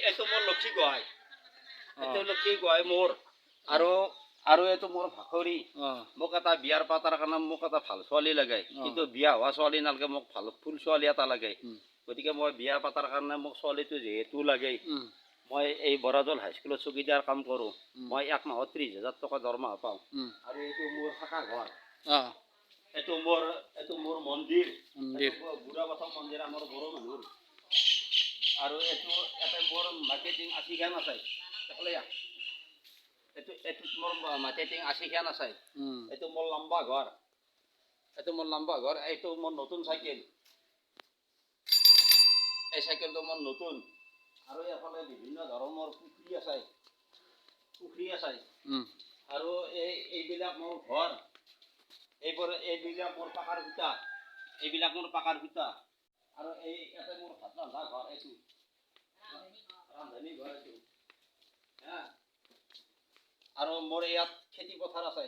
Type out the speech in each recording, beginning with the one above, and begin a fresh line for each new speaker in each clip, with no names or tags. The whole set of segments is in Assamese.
এইটো মোৰ লক্ষী গোহাঁই এইটো লক্ষী গোহাঁই মোৰ আৰু এইটো মোৰ ভাখৰি মোক এটা বিয়াৰ পাতাৰ কাৰণে মোক এটা ভাল ছোৱালী লাগে কিন্তু বিয়া হোৱা ছোৱালী নালাগে মোক ভাল ফুল ছোৱালী এটা লাগে গতিকে মই বিয়া পাতাৰ কাৰণে মোক ছোৱালীটো যিহেতু লাগে মই এই বৰাজল হাইস্কুলত চকীদাৰ কাম কৰোঁ মই 1 মাহত 30,000 টকা দৰমহা পাওঁ আৰু এইটো মোৰ থাকা ঘৰ এইটো মোৰ মন্দিৰ বুঢ়া বাথৌ মন্দিৰ আমাৰ বড়ো মানুহৰ আৰু এটা মোৰ মাৰ্কেটিং 80 খান আছে এইটোত মোৰ মাৰ্কেটিং 80 খান আছে এইটো মোৰ লম্বা ঘৰ এইটো মোৰ নতুন চাইকেল এই চাইকেলটো মোৰ নতুন আৰু এফালে বিভিন্ন ধৰণৰ পুখুৰী আছে আৰু এইবিলাক মোৰ ঘৰ এইবিলাক মোৰ পাকাৰ খুঁটা আৰু ইয়াতে মোৰ ভাত ৰন্ধা ঘৰ এইটো ৰান্ধনী ঘৰ এইটো আৰু মোৰ ইয়াত খেতি পথাৰ আছে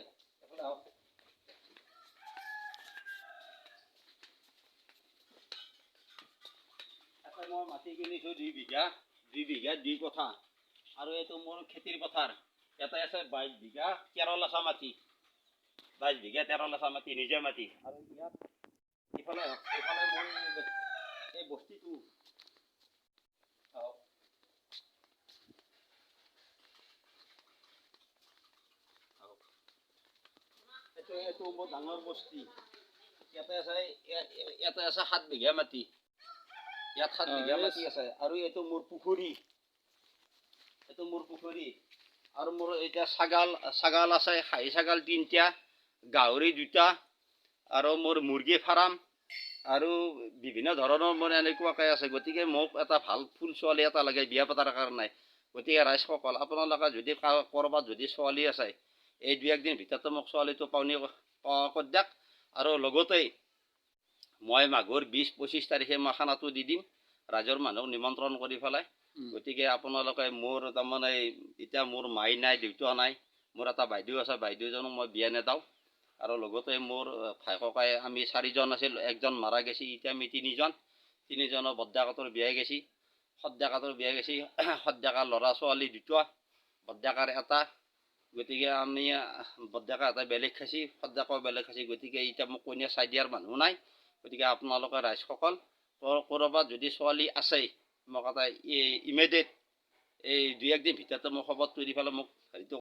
মই মাটি কিনিছোঁ 2 বিঘা 2 কঠা আৰু এইটো মোৰ খেতিৰ পথাৰ ইয়াতে আছে 22 বিঘা 13 লাচা মাটি 22 বিঘা 13 লাচা মাটি নিজে মাটি আৰু ইয়াত ইফালে মই এই বস্তিটো এইটো মোৰ ডাঙৰ বস্তি ইয়াতে আছে 7 বিঘা মাটি ইয়াত 7 বিঘা মাটি আছে আৰু এইটো মোৰ পুখুৰী আৰু মোৰ এতিয়া ছাগাল আছে খাহী ছাগাল 3টা গাহৰি 2টা আৰু মোৰ মুৰ্গী ফাৰ্ম আৰু বিভিন্ন ধৰণৰ মোৰ এনেকুৱাকৈ আছে গতিকে মোক এটা ভাল ফুল ছোৱালী এটা লাগে বিয়া পতাৰ কাৰণে গতিকে ৰাইজসকল আপোনালোকে যদি ক'ৰবাত যদি ছোৱালী আছে এই 2-1 দিন ভিতৰতে মোক ছোৱালীটো পাওনি কৰি দিয়ক আৰু লগতে মই মাঘৰ 20-25 তাৰিখে মই খানাটো দি দিম ৰাইজৰ মানুহক নিমন্ত্ৰণ কৰি পেলাই গতিকে আপোনালোকে মোৰ তাৰমানে এতিয়া মোৰ মাই নাই দেউতা নাই মোৰ এটা বাইদেউ আছে বাইদেউজনক মই বিয়া নেদাওঁ আৰু লগতে মোৰ ভাই ককাই আমি 4জন আছিল একজন মাৰা গেছি এতিয়া আমি 3জনৰ বৰ্তাকাতৰ বিয়া গেছি সদ্যাকাৰ ল'ৰা ছোৱালী 2টা বৰ্তাকাৰ এটা গতিকে আমি বৰ্তাকা এটা বেলেগ খাইছি সদ্যাকাও বেলেগ খাইছি গতিকে এতিয়া মোক কইনা চাই দিয়াৰ মানুহ নাই গতিকে আপোনালোকে ৰাইজসকল ক'ৰবাত যদি ছোৱালী আছে মোক এটা ইমিডিয়েট এই 2-1 দিন ভিতৰতে মোক খবৰটো দি পেলাই মোক হেৰিটো